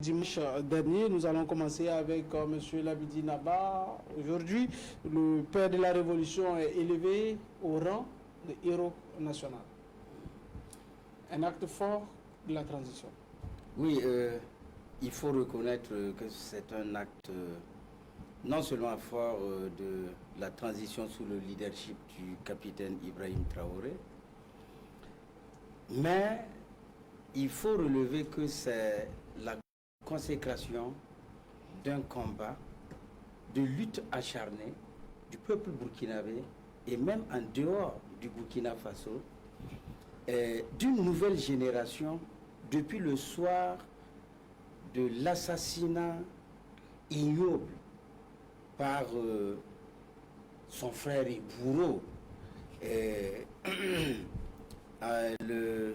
Dimanche dernier, nous allons commencer avec M. Labidi Naba. Aujourd'hui, le père de la Révolution est élevé au rang de héros national. Un acte fort de la transition. Oui, il faut reconnaître que c'est un acte non seulement fort de la transition sous le leadership du capitaine Ibrahim Traoré, mais il faut relever que c'est la consécration d'un combat de lutte acharnée du peuple burkinabé et même en dehors du Burkina Faso, d'une nouvelle génération depuis le soir de l'assassinat ignoble par son frère et bourreau le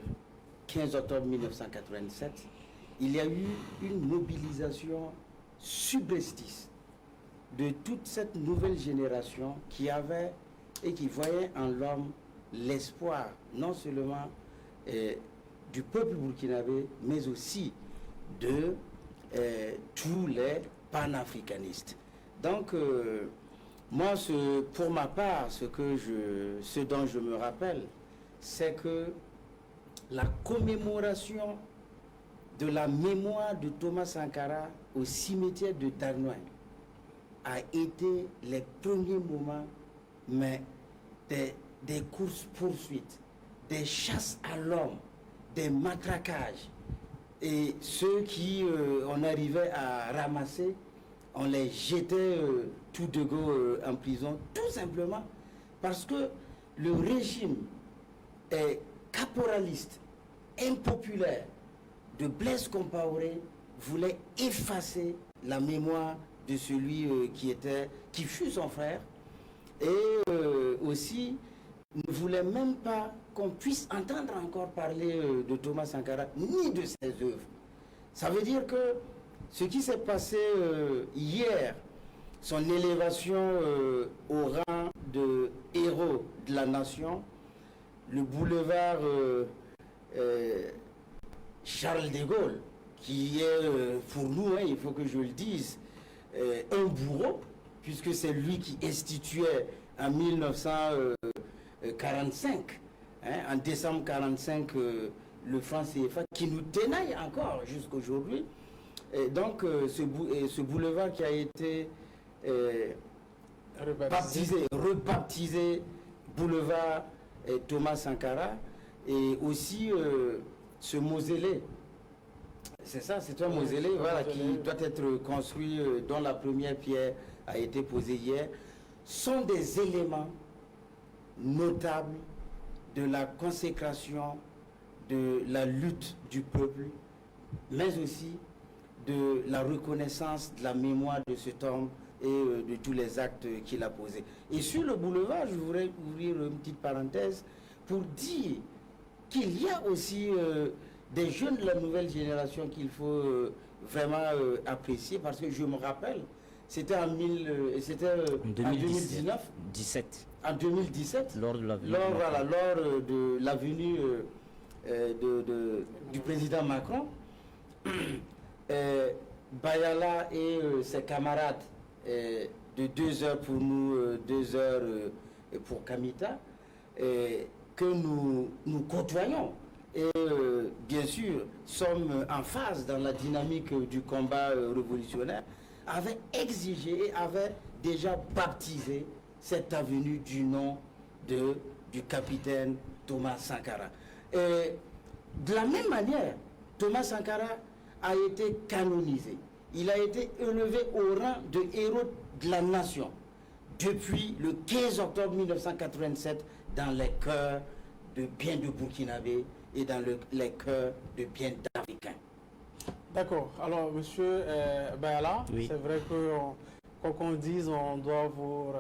15 octobre 1987. Il y a eu une mobilisation subreptice de toute cette nouvelle génération qui avait et qui voyait en l'homme l'espoir non seulement du peuple burkinabé, mais aussi de tous les panafricanistes. Donc, moi, pour ma part, ce dont je me rappelle, c'est que la commémoration de la mémoire de Thomas Sankara au cimetière de Darnoin a été les premiers moments, mais des courses-poursuites, des chasses à l'homme, des matraquages. Et ceux qui on arrivait à ramasser, on les jetait tout de go en prison, tout simplement parce que le régime est caporaliste, impopulaire, de Blaise Compaoré voulait effacer la mémoire de celui qui fut son frère et aussi ne voulait même pas qu'on puisse entendre encore parler de Thomas Sankara ni de ses œuvres. Ça veut dire que ce qui s'est passé hier, son élévation au rang de héros de la nation, le boulevard Charles de Gaulle, qui est pour nous, il faut que je le dise, un bourreau, puisque c'est lui qui instituait en 1945, en décembre 1945, le franc CFA, qui nous tenaille encore jusqu'aujourd'hui. Donc ce boulevard qui a été rebaptisé boulevard Thomas Sankara, et aussi ce mausolée, c'est ça, c'est un mausolée, voilà, qui doit être construit, dont la première pierre a été posée hier, sont des éléments notables de la consécration de la lutte du peuple, mais aussi de la reconnaissance de la mémoire de cet homme et de tous les actes qu'il a posés. Et sur le boulevard, je voudrais ouvrir une petite parenthèse pour dire qu'il y a aussi des jeunes de la nouvelle génération qu'il faut vraiment apprécier, parce que je me rappelle, c'était en 2019, en 2017, lors de la venue du président Macron. Bayala et ses camarades de 2 heures pour nous, 2 heures pour Kamita, que nous côtoyons et bien sûr sommes en phase dans la dynamique du combat révolutionnaire, avait exigé et avait déjà baptisé cette avenue du nom du capitaine Thomas Sankara. Et de la même manière, Thomas Sankara a été canonisé. Il a été élevé au rang de héros de la nation depuis le 15 octobre 1987 dans les cœurs de bien de Burkinabés et dans les cœurs de bien d'Africains. D'accord. Alors, monsieur Bayala, oui. C'est vrai que quoi qu'on dise, on doit vous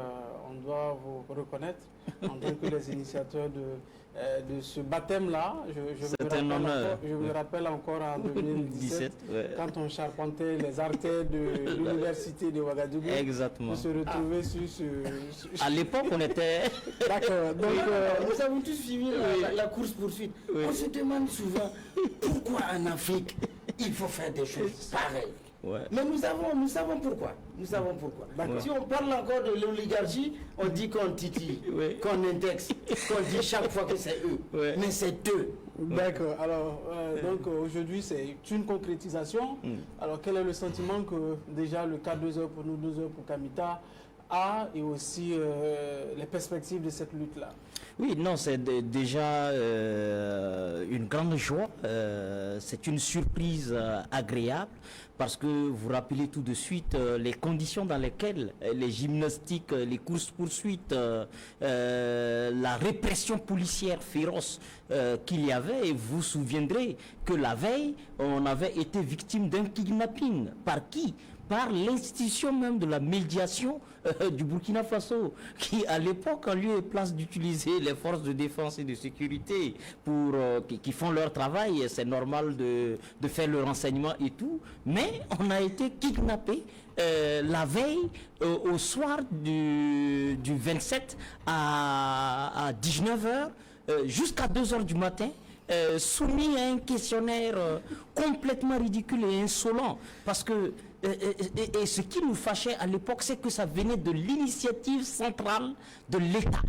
reconnaître en tant que les initiateurs de ce baptême-là. Je me rappelle encore en 2017, quand on charpentait les artères de l'université de Ouagadougou. Exactement. On se retrouvait sur ce... À l'époque, on était... D'accord. Donc, nous avons tous suivi la course-poursuite. Oui. On se demande souvent pourquoi en Afrique il faut faire des choses pareilles. Ouais. Mais nous savons pourquoi. Nous savons pourquoi. Si on parle encore de l'oligarchie, on dit qu'on titille, qu'on indexe, qu'on dit chaque fois que c'est eux. Mais c'est eux. D'accord. Alors, donc aujourd'hui, c'est une concrétisation. Alors, quel est le sentiment que déjà le cas 2 heures pour nous, 2 heures pour Kamita a et aussi les perspectives de cette lutte-là? Oui, non, c'est déjà une grande joie. C'est une surprise agréable parce que vous rappelez tout de suite les conditions dans lesquelles les gymnastiques, les courses-poursuites, la répression policière féroce qu'il y avait. Et vous vous souviendrez que la veille, on avait été victime d'un kidnapping. Par qui? Par l'institution même de la médiation du Burkina Faso, qui à l'époque, en lieu et place d'utiliser les forces de défense et de sécurité pour qui font leur travail, c'est normal de faire le renseignement et tout, mais on a été kidnappé la veille au soir du 27 à 19h jusqu'à 2h du matin. Soumis à un questionnaire complètement ridicule et insolent, parce que et ce qui nous fâchait à l'époque, c'est que ça venait de l'initiative centrale de l'État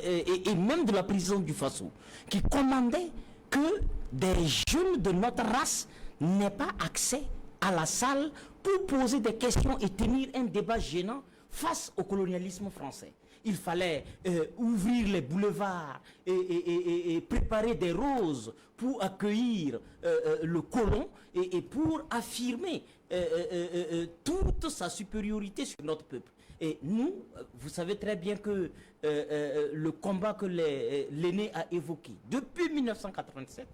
et même de la présidence du Faso, qui commandait que des jeunes de notre race n'aient pas accès à la salle pour poser des questions et tenir un débat gênant face au colonialisme français. Il fallait ouvrir les boulevards et préparer des roses pour accueillir le colon et pour affirmer toute sa supériorité sur notre peuple. Et nous, vous savez très bien que le combat que l'aîné a évoqué, depuis 1987,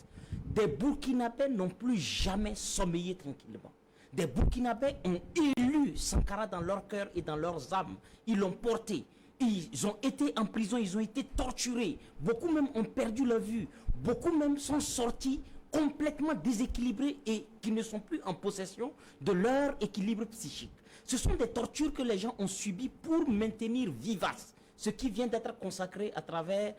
des Burkinabés n'ont plus jamais sommeillé tranquillement. Des Burkinabés ont élu Sankara dans leur cœur et dans leurs âmes. Ils l'ont porté. Ils ont été en prison, ils ont été torturés. Beaucoup même ont perdu la vue. Beaucoup même sont sortis complètement déséquilibrés et qui ne sont plus en possession de leur équilibre psychique. Ce sont des tortures que les gens ont subies pour maintenir vivace ce qui vient d'être consacré à travers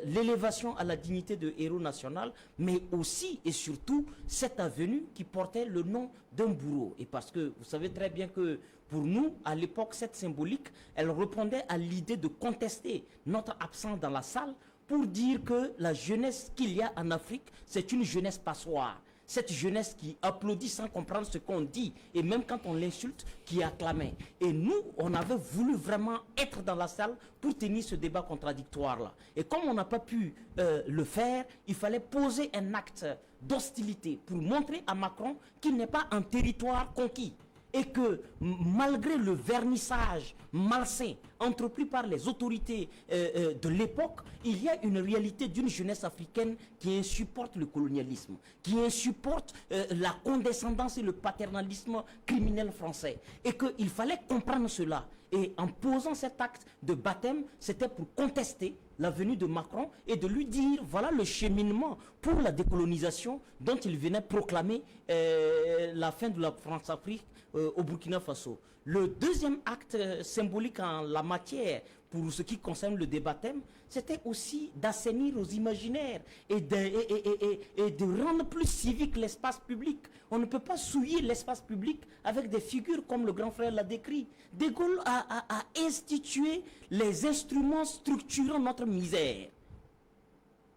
l'élévation à la dignité de héros national, mais aussi et surtout cette avenue qui portait le nom d'un bourreau. Et parce que vous savez très bien que pour nous, à l'époque, cette symbolique, elle répondait à l'idée de contester notre absence dans la salle pour dire que la jeunesse qu'il y a en Afrique, c'est une jeunesse passoire. Cette jeunesse qui applaudit sans comprendre ce qu'on dit, et même quand on l'insulte, qui acclamait. Et nous, on avait voulu vraiment être dans la salle pour tenir ce débat contradictoire-là. Et comme on n'a pas pu le faire, il fallait poser un acte d'hostilité pour montrer à Macron qu'il n'est pas un territoire conquis. Et que malgré le vernissage malsain entrepris par les autorités de l'époque, il y a une réalité d'une jeunesse africaine qui insupporte le colonialisme, qui insupporte la condescendance et le paternalisme criminel français. Et qu'il fallait comprendre cela. Et en posant cet acte de baptême, c'était pour contester la venue de Macron et de lui dire, voilà le cheminement pour la décolonisation dont il venait proclamer la fin de la France-Afrique au Burkina Faso. Le deuxième acte symbolique en la matière, pour ce qui concerne le débat thème, c'était aussi d'assainir aux imaginaires et de rendre plus civique l'espace public. On ne peut pas souiller l'espace public avec des figures comme le grand frère l'a décrit. De Gaulle a institué les instruments structurant notre misère.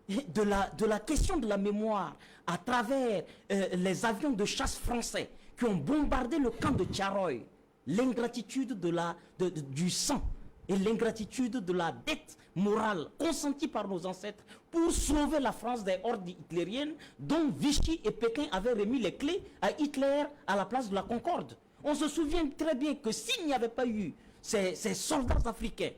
De la question de la mémoire à travers les avions de chasse français qui ont bombardé le camp de Tcharoy, l'ingratitude du sang et l'ingratitude de la dette morale consentie par nos ancêtres pour sauver la France des hordes hitlériennes dont Vichy et Pékin avaient remis les clés à Hitler à la place de la Concorde. On se souvient très bien que s'il n'y avait pas eu ces soldats africains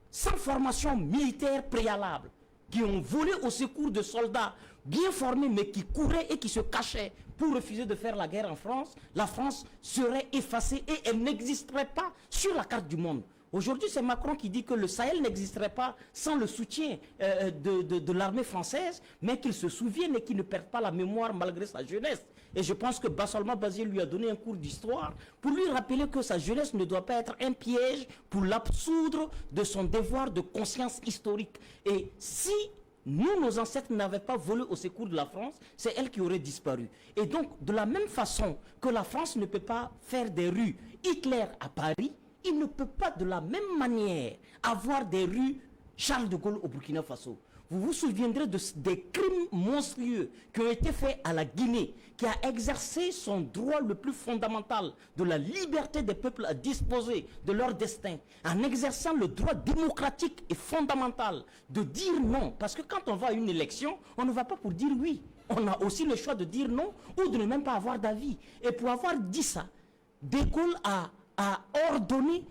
sans formation militaire préalable, qui ont volé au secours de soldats bien formés mais qui couraient et qui se cachaient pour refuser de faire la guerre en France, la France serait effacée et elle n'existerait pas sur la carte du monde. Aujourd'hui, c'est Macron qui dit que le Sahel n'existerait pas sans le soutien de l'armée française, mais qu'il se souvienne et qu'il ne perde pas la mémoire malgré sa jeunesse. Et je pense que Bassolma Bazier lui a donné un cours d'histoire pour lui rappeler que sa jeunesse ne doit pas être un piège pour l'absoudre de son devoir de conscience historique. Et si nous, nos ancêtres n'avaient pas volé au secours de la France, c'est elle qui aurait disparu. Et donc, de la même façon que la France ne peut pas faire des rues Hitler à Paris, il ne peut pas de la même manière avoir des rues Charles de Gaulle au Burkina Faso. Vous vous souviendrez des crimes monstrueux qui ont été faits à la Guinée, qui a exercé son droit le plus fondamental de la liberté des peuples à disposer de leur destin, en exerçant le droit démocratique et fondamental de dire non. Parce que quand on va à une élection, on ne va pas pour dire oui. On a aussi le choix de dire non ou de ne même pas avoir d'avis. Et pour avoir dit ça, De Gaulle a ordonné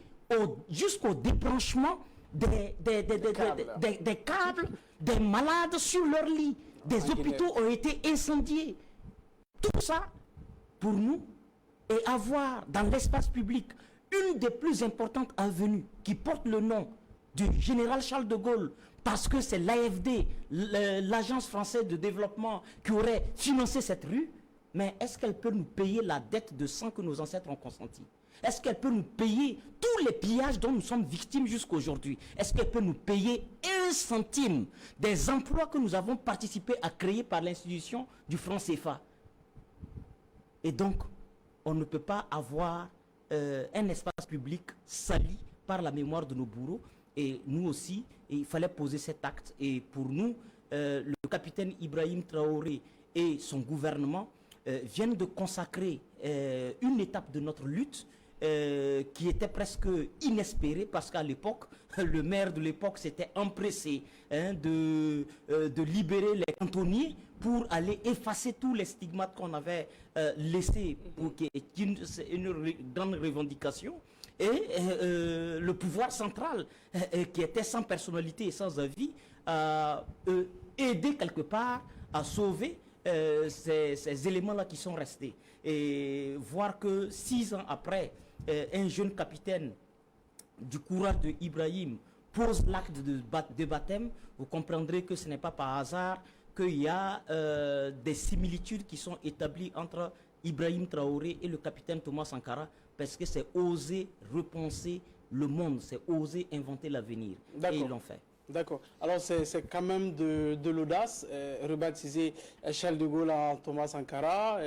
jusqu'au débranchement des câbles, des malades sur leur lit, des hôpitaux ont été incendiés. Tout ça, pour nous, et avoir dans l'espace public une des plus importantes avenues qui porte le nom du général Charles de Gaulle, parce que c'est l'AFD, l'Agence française de développement, qui aurait financé cette rue, mais est-ce qu'elle peut nous payer la dette de sang que nos ancêtres ont consenti? Est-ce qu'elle peut nous payer tous les pillages dont nous sommes victimes jusqu'à aujourd'hui? Est-ce qu'elle peut nous payer 1 centime des emplois que nous avons participé à créer par l'institution du franc CFA? Et donc, on ne peut pas avoir un espace public sali par la mémoire de nos bourreaux. Et nous aussi, il fallait poser cet acte. Et pour nous, le capitaine Ibrahim Traoré et son gouvernement viennent de consacrer une étape de notre lutte qui était presque inespérée, parce qu'à l'époque, le maire de l'époque s'était empressé de libérer les cantonniers pour aller effacer tous les stigmates qu'on avait laissés, pour qu'il y ait une grande revendication. Et le pouvoir central, qui était sans personnalité et sans avis, a aidé quelque part à sauver ces éléments-là qui sont restés. Et voir que 6 ans après, un jeune capitaine du courage de Ibrahim pose l'acte de baptême, vous comprendrez que ce n'est pas par hasard qu'il y a des similitudes qui sont établies entre Ibrahim Traoré et le capitaine Thomas Sankara, parce que c'est oser repenser le monde, c'est oser inventer l'avenir. Et ils l'ont fait. D'accord. Alors c'est quand même de l'audace, rebaptiser Charles de Gaulle en Thomas Sankara.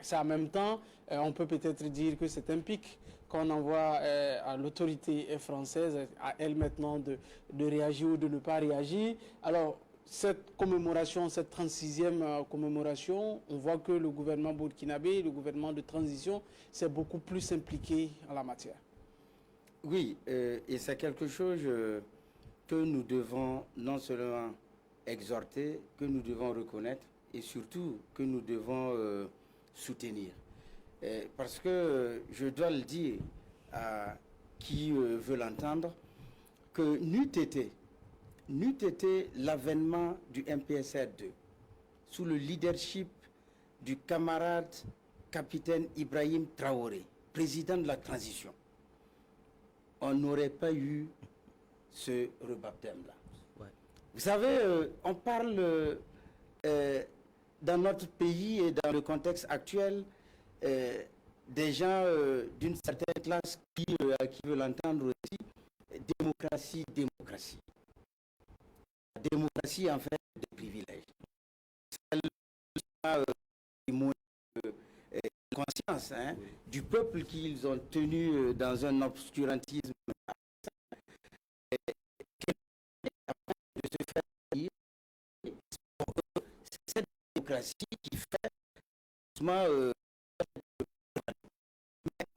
C'est en même temps, on peut peut-être dire que c'est un pic qu'on envoie à l'autorité française, à elle maintenant de réagir ou de ne pas réagir. Alors cette commémoration, cette 36e commémoration, on voit que le gouvernement burkinabé, le gouvernement de transition, s'est beaucoup plus impliqué en la matière. Oui, et c'est quelque chose que nous devons non seulement exhorter, que nous devons reconnaître et surtout que nous devons soutenir. Parce que je dois le dire à qui veut l'entendre, que n'eût été l'avènement du MPSR2 sous le leadership du camarade capitaine Ibrahim Traoré, président de la transition, on n'aurait pas eu ce rebaptême-là. Ouais. Vous savez, on parle dans notre pays et dans le contexte actuel des gens d'une certaine classe qui veulent l'entendre aussi, démocratie, démocratie. La démocratie, en fait, des privilèges. C'est le conscience du peuple qu'ils ont tenu dans un obscurantisme. C'est cette démocratie qui fait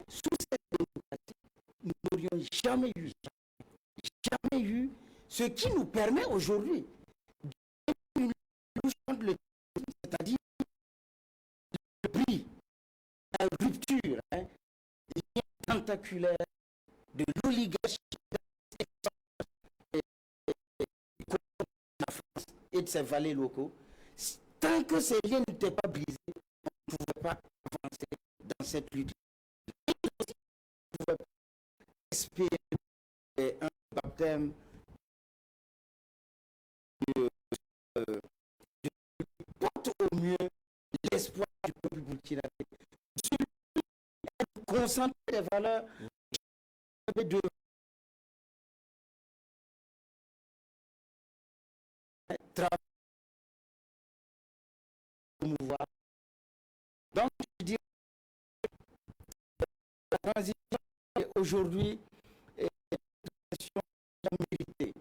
sous cette démocratie, nous n'aurions jamais eu ce qui nous permet aujourd'hui de c'est-à-dire le prix, la rupture des liens tentaculaires de l'oligarchie de la France et de ses valets locaux. Tant que ces liens n'étaient pas brisés, on ne pouvait pas avancer dans cette lutte. On ne pouvait pas espérer un baptême de porte au mieux l'espoir du peuple burkinabé. Concentrer les valeurs de travailler pour promouvoir. Donc, je dirais que la transition aujourd'hui est une transition méritée.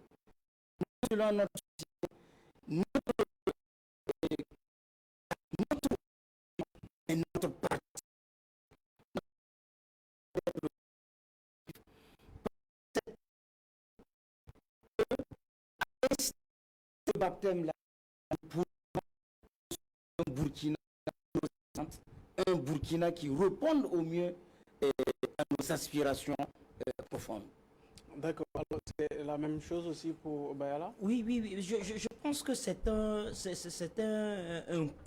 Selon notre société, notre parti. Ce baptême-là, pour un Burkina qui réponde au mieux à nos aspirations profondes. D'accord. Alors, c'est la même chose aussi pour Bayala? Oui, oui, oui. Je pense que c'est un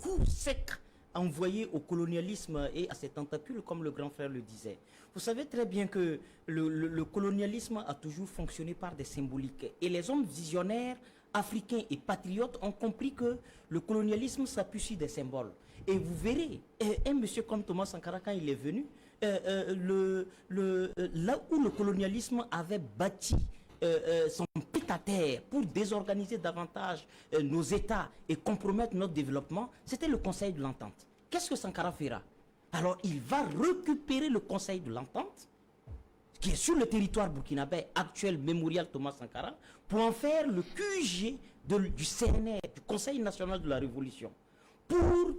coup sec envoyé au colonialisme et à ses tentacules, comme le grand frère le disait. Vous savez très bien que le colonialisme a toujours fonctionné par des symboliques. Et les hommes visionnaires africains et patriotes ont compris que le colonialisme s'appuie sur des symboles. Et vous verrez, un monsieur comme Thomas Sankara, quand il est venu, là où le colonialisme avait bâti son pied-à-terre pour désorganiser davantage nos États et compromettre notre développement, c'était le Conseil de l'Entente. Qu'est-ce que Sankara fera? Alors il va récupérer le Conseil de l'Entente, qui est sur le territoire burkinabé, actuel mémorial Thomas Sankara, pour en faire le QG du CNR, du Conseil national de la Révolution. Pour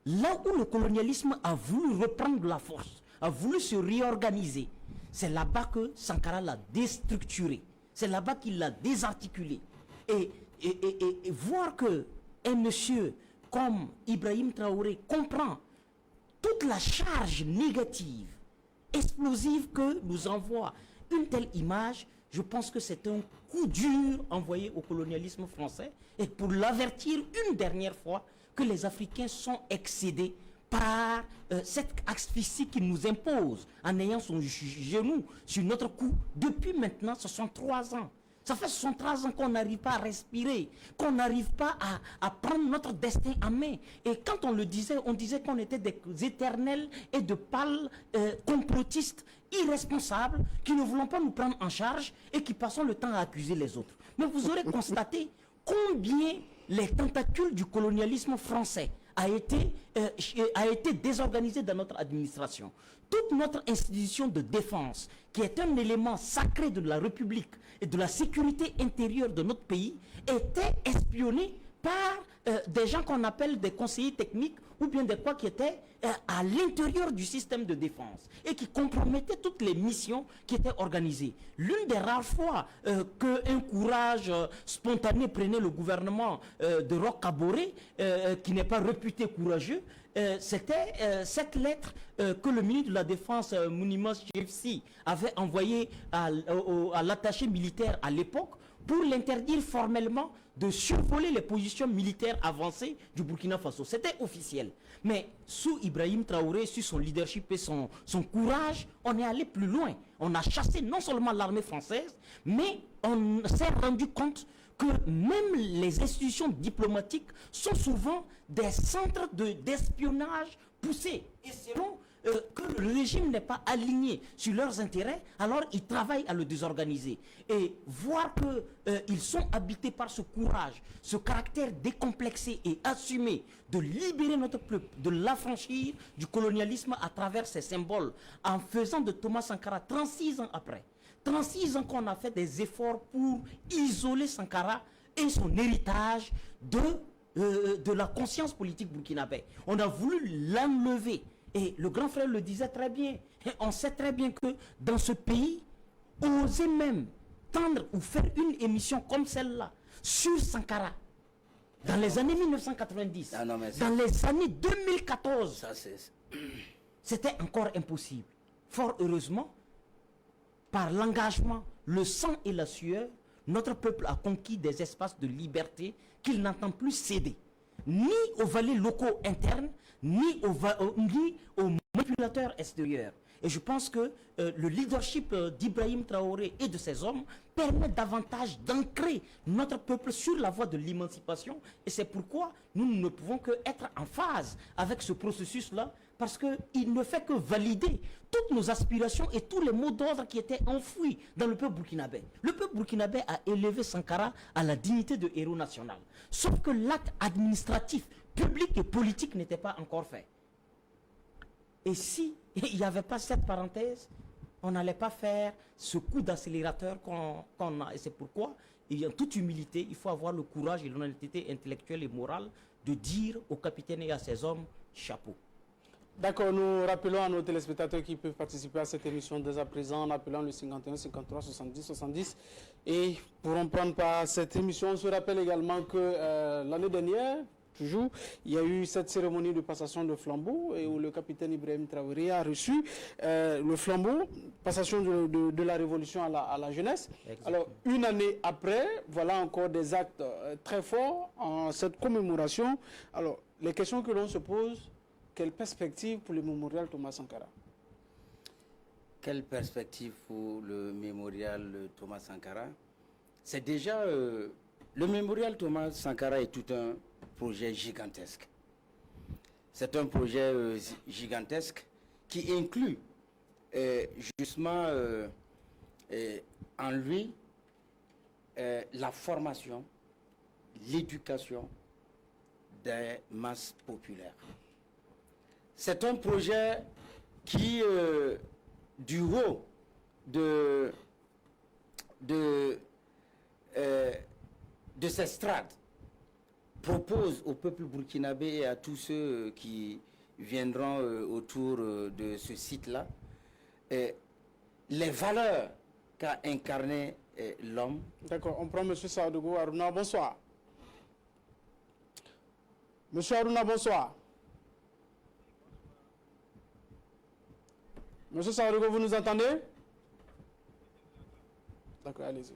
là où le colonialisme a voulu reprendre la force, a voulu se réorganiser, c'est là-bas que Sankara l'a déstructuré. C'est là-bas qu'il l'a désarticulé. Et voir que un monsieur comme Ibrahim Traoré comprend toute la charge négative, explosive que nous envoie une telle image, je pense que c'est un coup dur envoyé au colonialisme français, et pour l'avertir une dernière fois que les Africains sont excédés par cette asphyxie qu'il nous impose en ayant son genou sur notre cou depuis maintenant 63 ans. Ça fait 63 ans qu'on n'arrive pas à respirer, qu'on n'arrive pas à prendre notre destin en main. Et quand on le disait, on disait qu'on était des éternels et de pâles complotistes irresponsables qui ne voulons pas nous prendre en charge et qui passons le temps à accuser les autres. Mais vous aurez constaté combien les tentacules du colonialisme français a été désorganisé dans notre administration. Toute notre institution de défense, qui est un élément sacré de la République et de la sécurité intérieure de notre pays, était espionnée par des gens qu'on appelle des conseillers techniques ou bien des quoi qui étaient à l'intérieur du système de défense et qui compromettaient toutes les missions qui étaient organisées. L'une des rares fois qu'un courage spontané prenait le gouvernement de Roch Kaboré, qui n'est pas réputé courageux, c'était cette lettre que le ministre de la Défense, Mounima Chefsi, avait envoyée à l'attaché militaire à l'époque pour l'interdire formellement de survoler les positions militaires avancées du Burkina Faso. C'était officiel. Mais sous Ibrahim Traoré, sur son leadership et son courage, on est allé plus loin. On a chassé non seulement l'armée française, mais on s'est rendu compte que même les institutions diplomatiques sont souvent des centres d'espionnage poussés. Et selon que le régime n'est pas aligné sur leurs intérêts, alors ils travaillent à le désorganiser. Et voir qu'ils sont habités par ce courage, ce caractère décomplexé et assumé de libérer notre peuple, de l'affranchir du colonialisme à travers ces symboles, en faisant de Thomas Sankara, 36 ans après, 36 ans qu'on a fait des efforts pour isoler Sankara et son héritage de la conscience politique burkinabé. On a voulu l'enlever. Et le grand frère le disait très bien. Et on sait très bien que dans ce pays, oser même tendre ou faire une émission comme celle-là sur Sankara, dans les années 1990, dans les années 2014, c'était encore impossible. Fort heureusement, par l'engagement, le sang et la sueur, notre peuple a conquis des espaces de liberté qu'il n'entend plus céder, ni aux valets locaux internes, ni aux manipulateurs extérieurs. Et je pense que le leadership d'Ibrahim Traoré et de ses hommes permet davantage d'ancrer notre peuple sur la voie de l'émancipation. Et c'est pourquoi nous ne pouvons qu'être en phase avec ce processus-là, parce qu'il ne fait que valider toutes nos aspirations et tous les mots d'ordre qui étaient enfouis dans le peuple burkinabé. Le peuple burkinabé a élevé Sankara à la dignité de héros national. Sauf que l'acte administratif, public et politique n'était pas encore fait. Et si il n'y avait pas cette parenthèse, on n'allait pas faire ce coup d'accélérateur qu'on a. Et c'est pourquoi, en toute humilité, il faut avoir le courage et l'honnêteté intellectuelle et morale de dire au capitaine et à ses hommes, chapeau. D'accord, nous rappelons à nos téléspectateurs qui peuvent participer à cette émission dès à présent en appelant le 51 53 70 70 et pourront prendre part à cette émission. On se rappelle également que l'année dernière, toujours, il y a eu cette cérémonie de passation de flambeau et où le capitaine Ibrahim Traoré a reçu le flambeau, passation de la révolution à la jeunesse. Exactement. Alors, une année après, voilà encore des actes très forts en cette commémoration. Alors, les questions que l'on se pose, quelle perspective pour le mémorial Thomas Sankara? Quelle perspective pour le mémorial Thomas Sankara? C'est déjà... le mémorial Thomas Sankara est tout un projet gigantesque. C'est un projet gigantesque qui inclut justement en lui la formation, l'éducation des masses populaires. C'est un projet qui, du haut de ces strades, propose au peuple burkinabé et à tous ceux qui viendront autour de ce site-là les valeurs qu'a incarné l'homme. D'accord, on prend M. Saodougou Aruna, bonsoir. Monsieur Aruna, bonsoir. Monsieur Saodougou, vous nous entendez? D'accord, allez-y.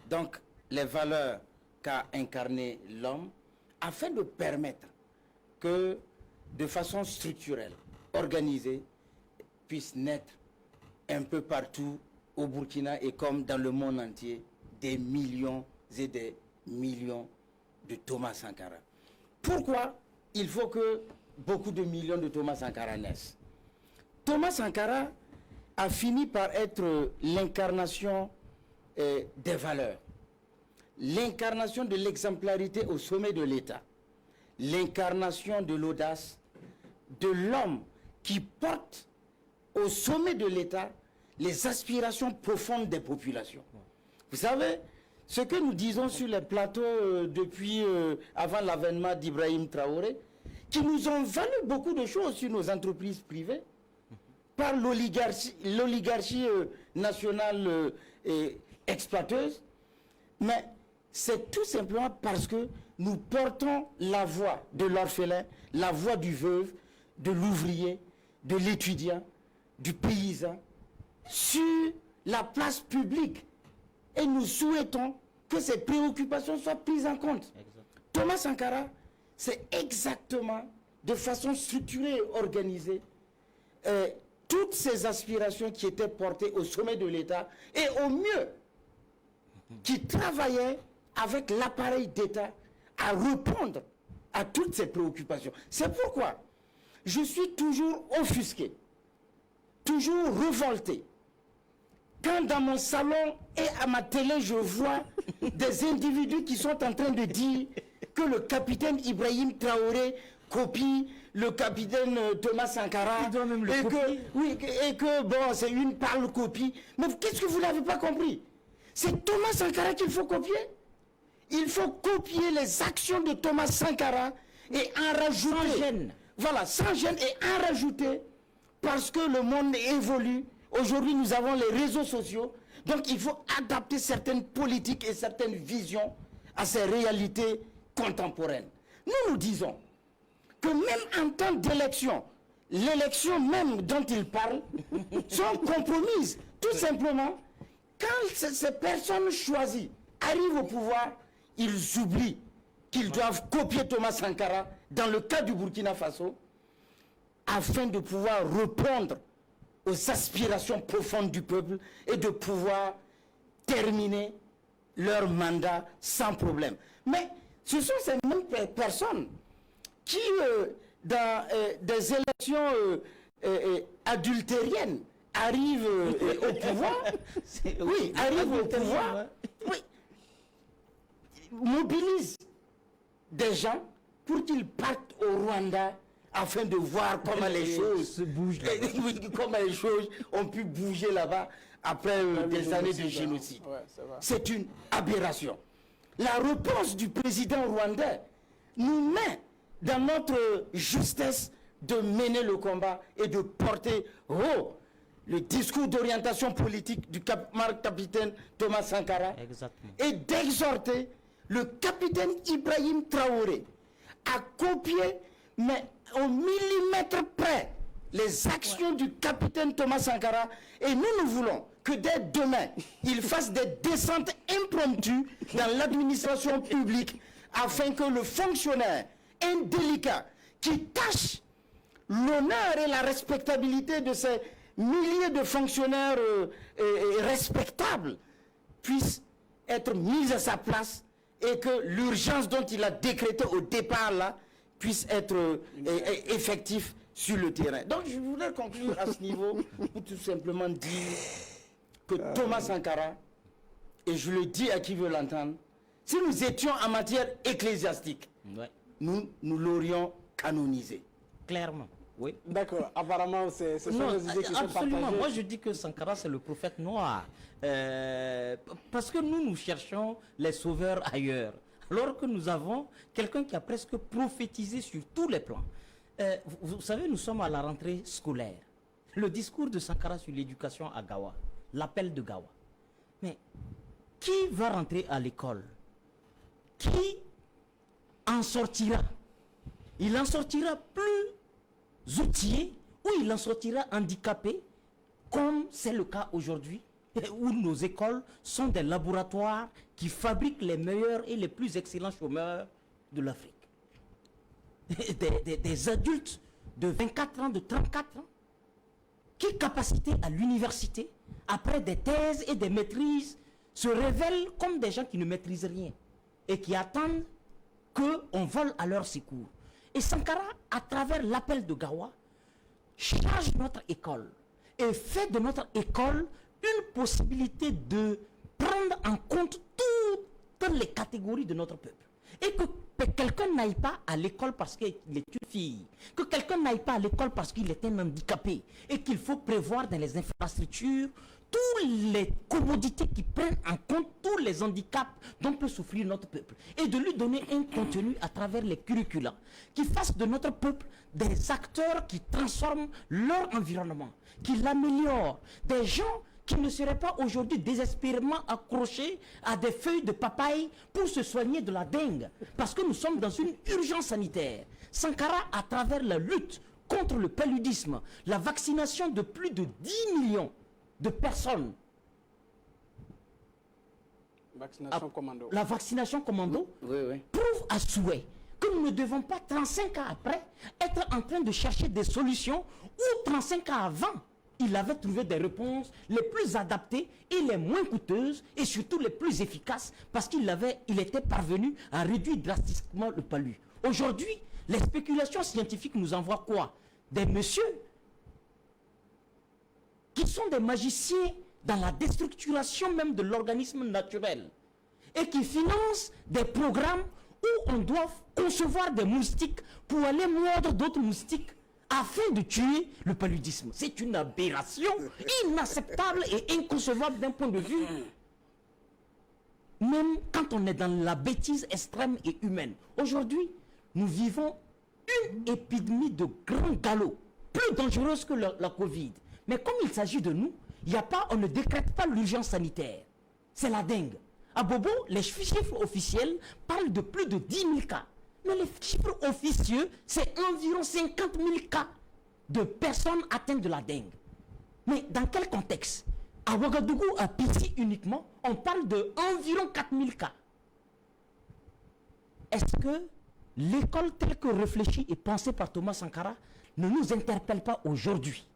Donc, les valeurs qu'a incarné l'homme, afin de permettre que, de façon structurelle, organisée, puisse naître un peu partout au Burkina et comme dans le monde entier, des millions et des millions de Thomas Sankara. Pourquoi il faut que beaucoup de millions de Thomas Sankara naissent? Thomas Sankara a fini par être l'incarnation des valeurs, l'incarnation de l'exemplarité au sommet de l'État, l'incarnation de l'audace de l'homme qui porte au sommet de l'État les aspirations profondes des populations. Vous savez, ce que nous disons sur les plateaux depuis avant l'avènement d'Ibrahim Traoré, qui nous ont valu beaucoup de choses sur nos entreprises privées, par l'oligarchie nationale exploiteuse, mais c'est tout simplement parce que nous portons la voix de l'orphelin, la voix du veuve, de l'ouvrier, de l'étudiant, du paysan, sur la place publique. Et nous souhaitons que ces préoccupations soient prises en compte. Thomas Sankara, c'est exactement de façon structurée et organisée toutes ces aspirations qui étaient portées au sommet de l'État et au mieux, qui travaillaient avec l'appareil d'État à répondre à toutes ces préoccupations. C'est pourquoi je suis toujours offusqué, toujours révolté, quand dans mon salon et à ma télé, je vois des individus qui sont en train de dire que le capitaine Ibrahim Traoré copie le capitaine Thomas Sankara et que bon, c'est une pâle copie. Mais qu'est-ce que vous n'avez pas compris? C'est Thomas Sankara qu'il faut copier. Il faut copier les actions de Thomas Sankara et en rajouter. Sans gêne. Voilà, sans gêne et en rajouter, parce que le monde évolue. Aujourd'hui, nous avons les réseaux sociaux. Donc, il faut adapter certaines politiques et certaines visions à ces réalités contemporaines. Nous disons que même en temps d'élection, l'élection même dont il parle, sont compromises. Tout simplement, quand ces personnes choisies arrivent au pouvoir, ils oublient qu'ils doivent copier Thomas Sankara dans le cas du Burkina Faso, afin de pouvoir répondre aux aspirations profondes du peuple et de pouvoir terminer leur mandat sans problème. Mais ce sont ces mêmes personnes qui, dans des élections adultériennes, arrive au pouvoir, oui, arrive au pouvoir, oui, mobilise des gens pour qu'ils partent au Rwanda afin de voir comment les choses se bougent, comment les choses ont pu bouger là-bas après des années de génocide. Ouais, c'est une aberration. La réponse du président rwandais nous met dans notre justesse de mener le combat et de porter haut le discours d'orientation politique du capitaine Thomas Sankara. Exactement. Et d'exhorter le capitaine Ibrahim Traoré à copier, mais au millimètre près, les actions du capitaine Thomas Sankara. Et nous voulons que dès demain, il fasse des descentes impromptues dans l'administration publique afin que le fonctionnaire indélicat qui tâche l'honneur et la respectabilité de ces milliers de fonctionnaires respectables puisse être mis à sa place et que l'urgence dont il a décrété au départ là puisse être effectif sur le terrain. Donc je voudrais conclure à ce niveau pour tout simplement dire que Thomas Sankara, et je le dis à qui veut l'entendre, si nous étions en matière ecclésiastique, nous l'aurions canonisé. Clairement, oui. D'accord, apparemment c'est ce sont des idées qui sont absolument. partagées. Moi je dis que Sankara c'est le prophète noir. Parce que nous cherchons les sauveurs ailleurs. Alors que nous avons quelqu'un qui a presque prophétisé sur tous les plans. Vous savez, nous sommes à la rentrée scolaire. Le discours de Sankara sur l'éducation à Gawa, l'appel de Gawa. Mais qui va rentrer à l'école? Qui en sortira? Il en sortira plus outillé ou il en sortira handicapé, comme c'est le cas aujourd'hui, où nos écoles sont des laboratoires qui fabriquent les meilleurs et les plus excellents chômeurs de l'Afrique. Des adultes de 24 ans, de 34 ans, qui capacité à l'université, après des thèses et des maîtrises, se révèlent comme des gens qui ne maîtrisent rien et qui attendent qu'on vole à leur secours. Et Sankara, à travers l'appel de Gawa, charge notre école et fait de notre école une possibilité de prendre en compte toutes les catégories de notre peuple. Et que quelqu'un n'aille pas à l'école parce qu'il est une fille, que quelqu'un n'aille pas à l'école parce qu'il est un handicapé, et qu'il faut prévoir dans les infrastructures toutes les commodités qui prennent en compte tous les handicaps dont peut souffrir notre peuple, et de lui donner un contenu à travers les curricula qui fassent de notre peuple des acteurs qui transforment leur environnement, qui l'améliorent, des gens qui ne seraient pas aujourd'hui désespérément accrochés à des feuilles de papaye pour se soigner de la dengue, parce que nous sommes dans une urgence sanitaire. Sankara, à travers la lutte contre le paludisme, la vaccination de plus de 10 millions de personnes, Vaccination commando. la vaccination commando, prouve à souhait que nous ne devons pas 35 ans après être en train de chercher des solutions où 35 ans avant il avait trouvé des réponses les plus adaptées et les moins coûteuses et surtout les plus efficaces, parce qu'il était parvenu à réduire drastiquement le palu. Aujourd'hui, les spéculations scientifiques nous envoient quoi? Des messieurs qui sont des magiciens dans la déstructuration même de l'organisme naturel et qui financent des programmes où on doit concevoir des moustiques pour aller mordre d'autres moustiques afin de tuer le paludisme. C'est une aberration inacceptable et inconcevable d'un point de vue, même quand on est dans la bêtise extrême et humaine. Aujourd'hui, nous vivons une épidémie de grand galop, plus dangereuse que la Covid. Mais comme il s'agit de nous, on ne décrète pas l'urgence sanitaire. C'est la dengue. À Bobo, les chiffres officiels parlent de plus de 10 000 cas. Mais les chiffres officieux, c'est environ 50 000 cas de personnes atteintes de la dengue. Mais dans quel contexte? À Ouagadougou, à Pissi uniquement, on parle de environ 4 000 cas. Est-ce que l'école telle que réfléchie et pensée par Thomas Sankara ne nous interpelle pas aujourd'hui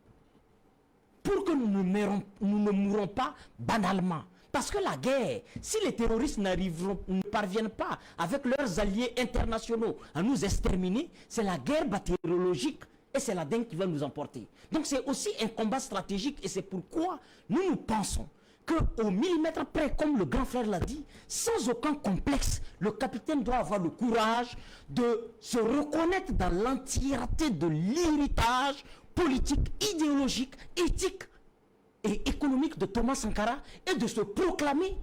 pour que nous ne mourrons pas banalement? Parce que la guerre, si les terroristes ne parviennent pas avec leurs alliés internationaux à nous exterminer, c'est la guerre bactériologique et c'est la dengue qui va nous emporter. Donc c'est aussi un combat stratégique et c'est pourquoi nous pensons qu'au millimètre près, comme le grand frère l'a dit, sans aucun complexe, le capitaine doit avoir le courage de se reconnaître dans l'entièreté de l'héritage politique, idéologique, éthique et économique de Thomas Sankara et de se proclamer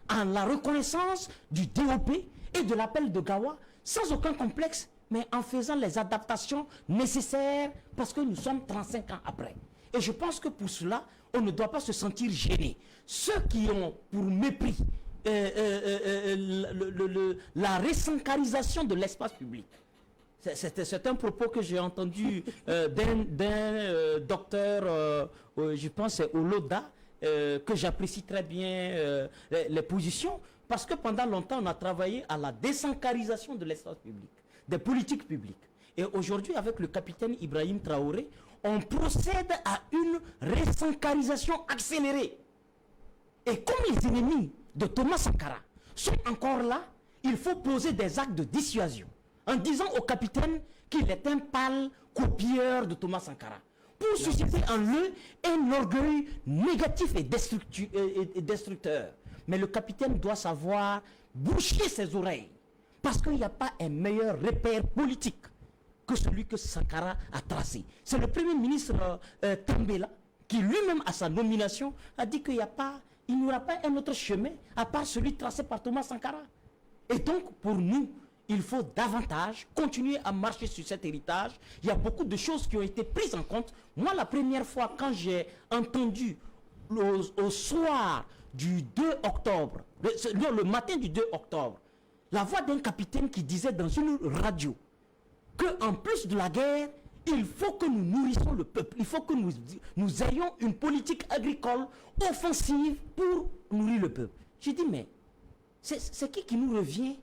en la reconnaissance du DOP et de l'appel de Gawa sans aucun complexe, mais en faisant les adaptations nécessaires parce que nous sommes 35 ans après. Et je pense que pour cela, on ne doit pas se sentir gêné. Ceux qui ont pour mépris la résankarisation de l'espace public, c'est un propos que j'ai entendu d'un docteur, je pense c'est Oloda, que j'apprécie très bien les positions, parce que pendant longtemps on a travaillé à la désankarisation de l'espace public, des politiques publiques. Et aujourd'hui, avec le capitaine Ibrahim Traoré, on procède à une résankarisation accélérée. Et comme les ennemis de Thomas Sankara sont encore là, il faut poser des actes de dissuasion en disant au capitaine qu'il est un pâle copieur de Thomas Sankara pour susciter en lui un orgueil négatif et destructeur. Mais le capitaine doit savoir boucher ses oreilles parce qu'il n'y a pas un meilleur repère politique que celui que Sankara a tracé. C'est le premier ministre Tambela qui lui-même à sa nomination a dit qu'il n'y aura pas un autre chemin à part celui tracé par Thomas Sankara. Et donc pour nous, il faut davantage continuer à marcher sur cet héritage. Il y a beaucoup de choses qui ont été prises en compte. Moi, la première fois, quand j'ai entendu au soir du 2 octobre, le matin du 2 octobre, la voix d'un capitaine qui disait dans une radio qu'en plus de la guerre, il faut que nous nourrissons le peuple. Il faut que nous ayons une politique agricole offensive pour nourrir le peuple. J'ai dit, mais c'est qui nous revient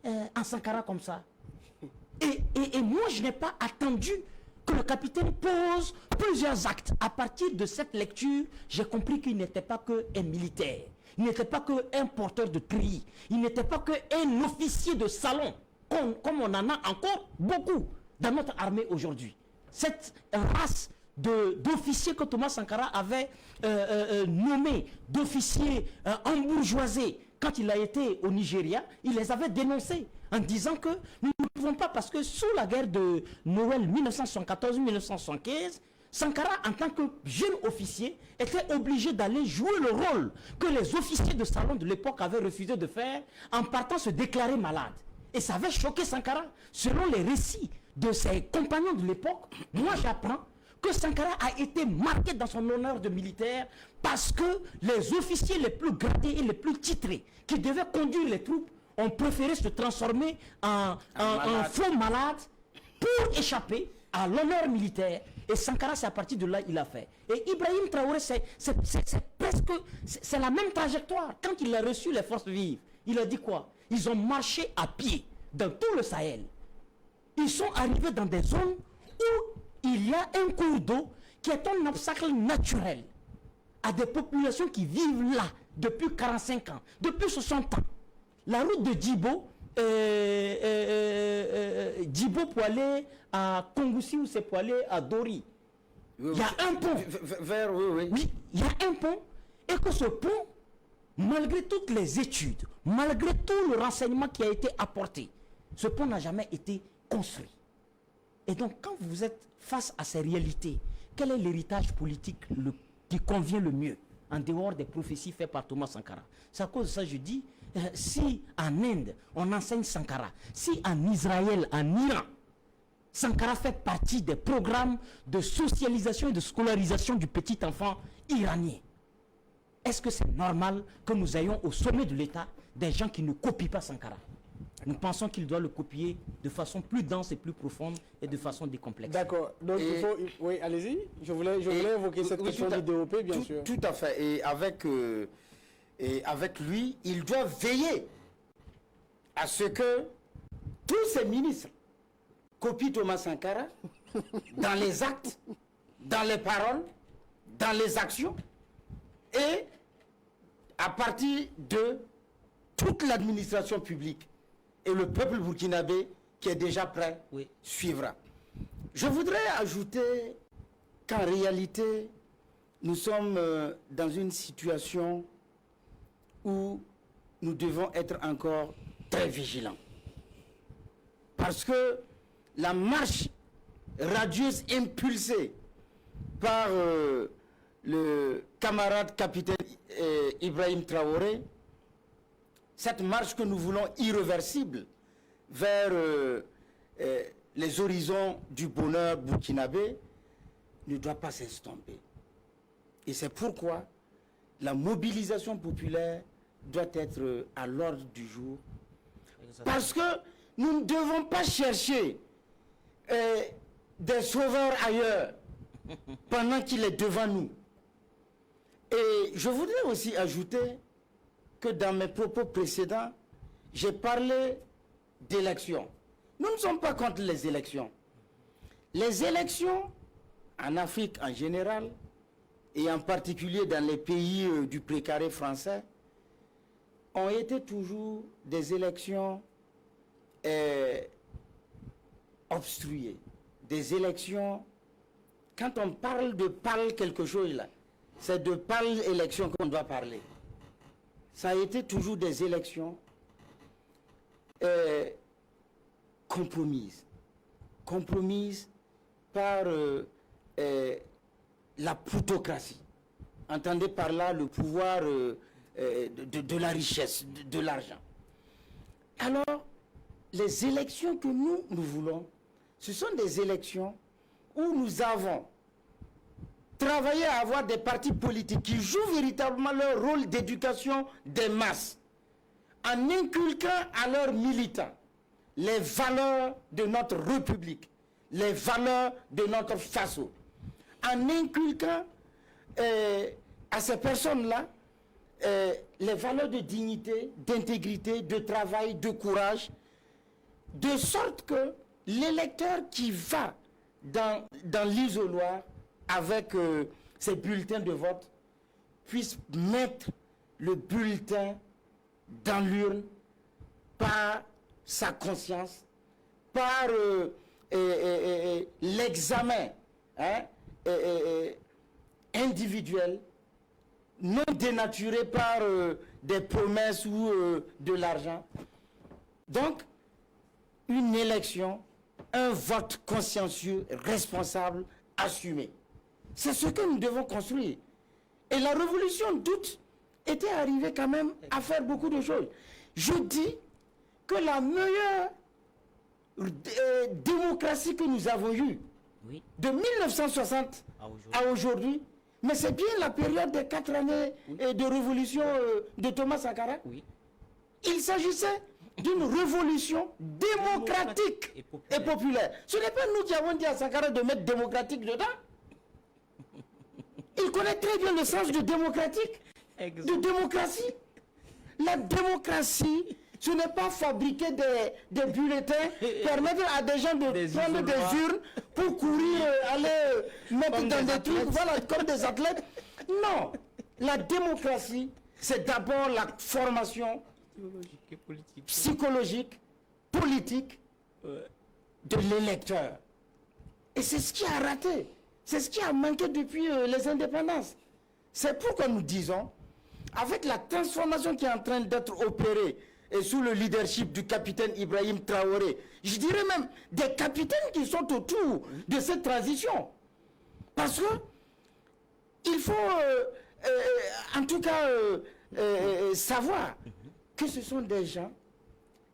en Sankara comme ça? Et moi, je n'ai pas attendu que le capitaine pose plusieurs actes. À partir de cette lecture, j'ai compris qu'il n'était pas qu'un militaire. Il n'était pas qu'un porteur de treillis. Il n'était pas qu'un officier de salon, comme on en a encore beaucoup dans notre armée aujourd'hui. Cette race d'officiers que Thomas Sankara avait nommés, d'officiers embourgeoisés, quand il a été au Nigeria, il les avait dénoncés en disant que nous ne pouvons pas, parce que sous la guerre de Noël 1974-1975, Sankara, en tant que jeune officier, était obligé d'aller jouer le rôle que les officiers de salon de l'époque avaient refusé de faire en partant se déclarer malade. Et ça avait choqué Sankara. Selon les récits de ses compagnons de l'époque, moi j'apprends que Sankara a été marqué dans son honneur de militaire parce que les officiers les plus gradés et les plus titrés qui devaient conduire les troupes ont préféré se transformer en faux malades pour échapper à l'honneur militaire. Et Sankara, c'est à partir de là il a fait. Et Ibrahim Traoré, c'est la même trajectoire. Quand il a reçu les forces vives, il a dit quoi? Ils ont marché à pied dans tout le Sahel. Ils sont arrivés dans des zones où il y a un cours d'eau qui est un obstacle naturel à des populations qui vivent là depuis 45 ans, depuis 60 ans. La route de Djibo, Djibo pour aller à Kongoussi ou c'est pour aller à Dori. Il y a un pont. Oui, il y a un pont. Et que ce pont, malgré toutes les études, malgré tout le renseignement qui a été apporté, ce pont n'a jamais été construit. Et donc, quand vous êtes face à ces réalités, quel est l'héritage politique qui convient le mieux, en dehors des prophéties faites par Thomas Sankara? C'est à cause de ça que je dis, si en Inde, on enseigne Sankara, si en Israël, en Iran, Sankara fait partie des programmes de socialisation et de scolarisation du petit enfant iranien, est-ce que c'est normal que nous ayons au sommet de l'État des gens qui ne copient pas Sankara? Nous pensons qu'il doit le copier de façon plus dense et plus profonde et de façon décomplexe. D'accord. Donc, oui, allez-y. Je voulais évoquer cette question du DOP, bien sûr. Tout à fait. Et avec lui, il doit veiller à ce que tous ces ministres copient Thomas Sankara dans les actes, dans les paroles, dans les actions et à partir de toute l'administration publique et le peuple burkinabé qui est déjà prêt suivra. Je voudrais ajouter qu'en réalité, nous sommes dans une situation où nous devons être encore très vigilants. Parce que la marche radieuse impulsée par le camarade capitaine Ibrahim Traoré, cette marche que nous voulons irréversible vers les horizons du bonheur burkinabé ne doit pas s'estomper. Et c'est pourquoi la mobilisation populaire doit être à l'ordre du jour. Parce que nous ne devons pas chercher des sauveurs ailleurs pendant qu'il est devant nous. Et je voudrais aussi ajouter que dans mes propos précédents, j'ai parlé d'élections. Nous ne sommes pas contre les élections. Les élections, en Afrique en général, et en particulier dans les pays du précaré français, ont été toujours des élections obstruées. Des élections, quand on parle de quelque chose là, c'est de élection qu'on doit parler. Ça a été toujours des élections compromises. Compromises par la plutocratie. Entendez par là le pouvoir de la richesse, de l'argent. Alors, les élections que nous voulons, ce sont des élections où nous avons travaillé à avoir des partis politiques qui jouent véritablement leur rôle d'éducation des masses, en inculquant à leurs militants les valeurs de notre République, les valeurs de notre faso, en inculquant à ces personnes-là les valeurs de dignité, d'intégrité, de travail, de courage, de sorte que l'électeur qui va dans l'isoloir avec ses bulletins de vote puisse mettre le bulletin dans l'urne par sa conscience, par l'examen individuel, non dénaturé par des promesses ou de l'argent. Donc, une élection, un vote consciencieux, responsable, assumé. C'est ce que nous devons construire. Et la révolution d'août était arrivée quand même à faire beaucoup de choses. Je dis que la meilleure démocratie que nous avons eue, de 1960 à aujourd'hui, mais c'est bien la période des 4 années de révolution de Thomas Sankara. Il s'agissait d'une révolution démocratique et populaire. Ce n'est pas nous qui avons dit à Sankara de mettre démocratique dedans. Il connaît très bien le sens de démocratique, de démocratie. La démocratie, ce n'est pas fabriquer des bulletins, permettre à des gens de prendre des urnes pour courir, aller mettre comme dans des trucs, voilà, comme des athlètes. Non, la démocratie, c'est d'abord la formation psychologique, politique de l'électeur. Et c'est ce qui a raté. C'est ce qui a manqué depuis les indépendances. C'est pourquoi nous disons, avec la transformation qui est en train d'être opérée et sous le leadership du capitaine Ibrahim Traoré, je dirais même des capitaines qui sont autour de cette transition. Parce que il faut en tout cas savoir que ce sont des gens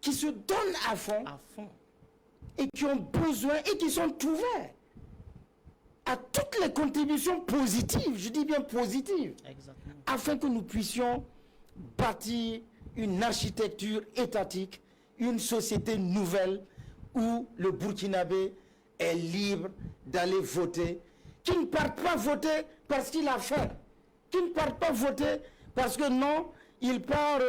qui se donnent à fond et qui ont besoin et qui sont ouverts à toutes les contributions positives, je dis bien positives, afin que nous puissions bâtir une architecture étatique, une société nouvelle où le Burkinabé est libre d'aller voter, qui ne parte pas voter parce qu'il a faim, qui ne parte pas voter parce que non, il part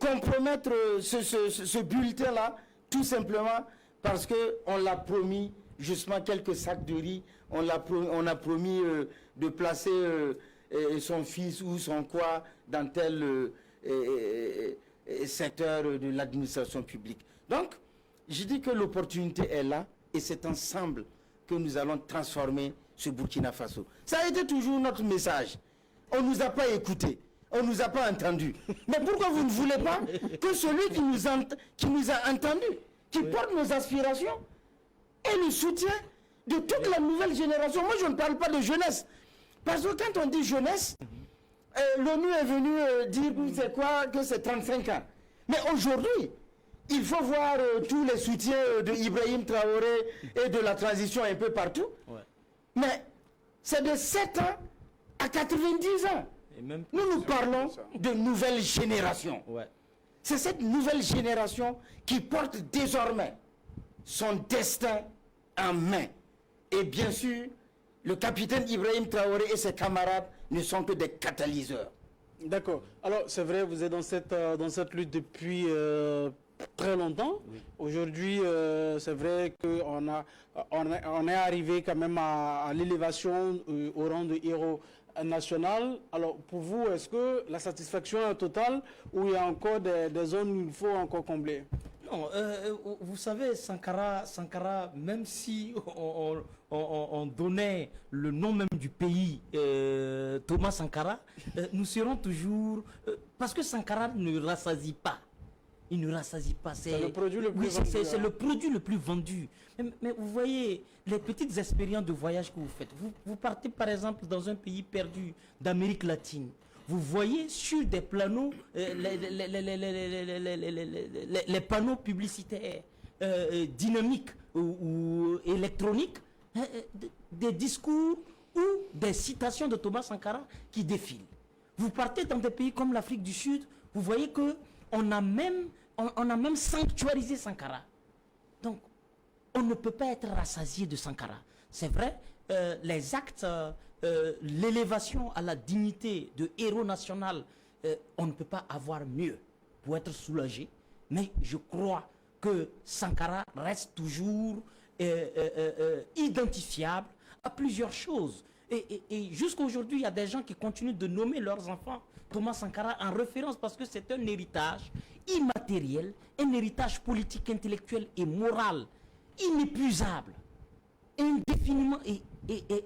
compromettre ce bulletin-là, tout simplement parce qu'on l'a promis justement quelques sacs de riz, on a promis de placer son fils ou son quoi dans tel secteur de l'administration publique. Donc, je dis que l'opportunité est là et c'est ensemble que nous allons transformer ce Burkina Faso. Ça a été toujours notre message. On ne nous a pas écoutés, on ne nous a pas entendus. Mais pourquoi vous ne voulez pas que celui qui nous a entendus, qui porte nos aspirations, ait le soutien de toute la nouvelle génération? Moi, je ne parle pas de jeunesse. Parce que quand on dit jeunesse, l'ONU est venue dire c'est quoi, que c'est 35 ans. Mais aujourd'hui, il faut voir tous les soutiens de Ibrahim Traoré et de la transition un peu partout. Ouais. Mais c'est de 7 ans à 90 ans. Et même nous parlons de nouvelle génération. Ouais. C'est cette nouvelle génération qui porte désormais son destin en main. Et bien sûr, le capitaine Ibrahim Traoré et ses camarades ne sont que des catalyseurs. D'accord. Alors, c'est vrai, vous êtes dans cette lutte depuis très longtemps. Oui. Aujourd'hui, c'est vrai qu'on est arrivé quand même à l'élévation au rang de héros national. Alors, pour vous, est-ce que la satisfaction est totale ou il y a encore des zones où il faut encore combler? Non, vous savez, Sankara, même si on donnait le nom même du pays, Thomas Sankara, nous serons toujours... parce que Sankara ne rassasie pas. Il ne rassasie pas. C'est le produit le plus vendu. C'est le produit le plus vendu. Mais vous voyez, les petites expériences de voyage que vous faites. Vous partez par exemple dans un pays perdu d'Amérique latine. Vous voyez sur des panneaux, les panneaux publicitaires dynamiques ou électroniques, des discours ou des citations de Thomas Sankara qui défilent. Vous partez dans des pays comme l'Afrique du Sud, vous voyez que on a même sanctuarisé Sankara. Donc, on ne peut pas être rassasié de Sankara. C'est vrai, les actes, l'élévation à la dignité de héros national, on ne peut pas avoir mieux pour être soulagé. Mais je crois que Sankara reste toujours identifiable à plusieurs choses. Et jusqu'à aujourd'hui, il y a des gens qui continuent de nommer leurs enfants Thomas Sankara en référence parce que c'est un héritage immatériel, un héritage politique, intellectuel et moral inépuisable, indéfiniment et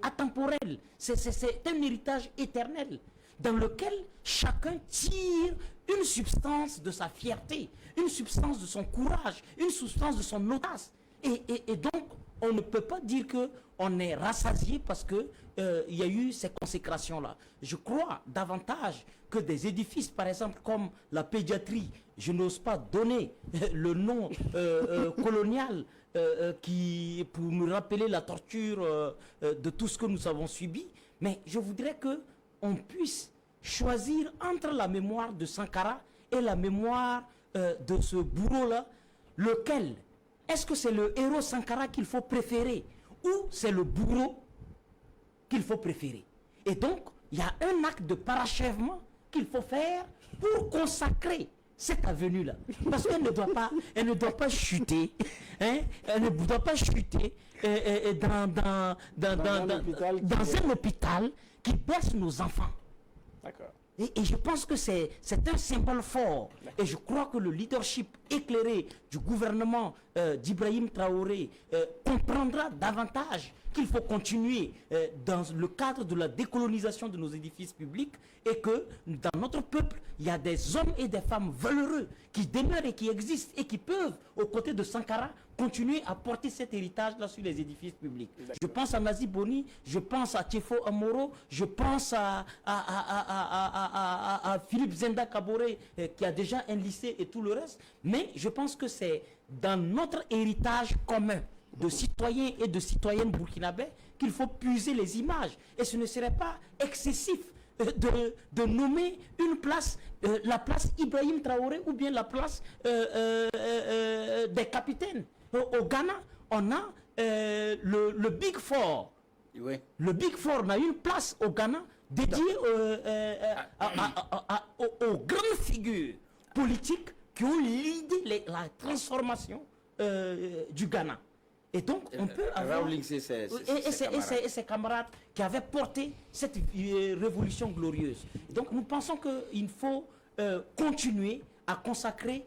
atemporel. C'est un héritage éternel dans lequel chacun tire une substance de sa fierté, une substance de son courage, une substance de son audace. Et donc, on ne peut pas dire qu'on est rassasié parce qu'il y a eu ces consécrations-là. Je crois davantage que des édifices, par exemple, comme la pédiatrie, je n'ose pas donner le nom colonial pour me rappeler la torture de tout ce que nous avons subi, mais je voudrais qu'on puisse choisir entre la mémoire de Sankara et la mémoire de ce bourreau-là, lequel? Est-ce que c'est le héros Sankara qu'il faut préférer ou c'est le bourreau qu'il faut préférer? Et donc, il y a un acte de parachèvement qu'il faut faire pour consacrer cette avenue-là. Parce qu'elle ne doit pas chuter. Hein? Elle ne doit pas chuter dans un hôpital qui berce nos enfants. D'accord. Et je pense que c'est un symbole fort. Et je crois que le leadership éclairé du gouvernement d'Ibrahim Traoré comprendra davantage qu'il faut continuer dans le cadre de la décolonisation de nos édifices publics et que dans notre peuple, il y a des hommes et des femmes valeureux qui demeurent et qui existent et qui peuvent, aux côtés de Sankara, continuer à porter cet héritage-là sur les édifices publics. Je pense à Nazi Boni, je pense à Tchefo Amoro, je pense à Philippe Zenda Kabore qui a déjà un lycée et tout le reste, mais je pense que c'est dans notre héritage commun de citoyens et de citoyennes burkinabés qu'il faut puiser les images. Et ce ne serait pas excessif de nommer une place, la place Ibrahim Traoré ou bien la place des capitaines. Au Ghana, on a le Big Four. Oui. Le Big Four a une place au Ghana dédiée aux grandes figures politiques qui ont l'idée la transformation du Ghana. Et donc, on peut avoir... Rawlings et ses camarades qui avaient porté cette révolution glorieuse. Donc, nous pensons qu'il faut continuer à consacrer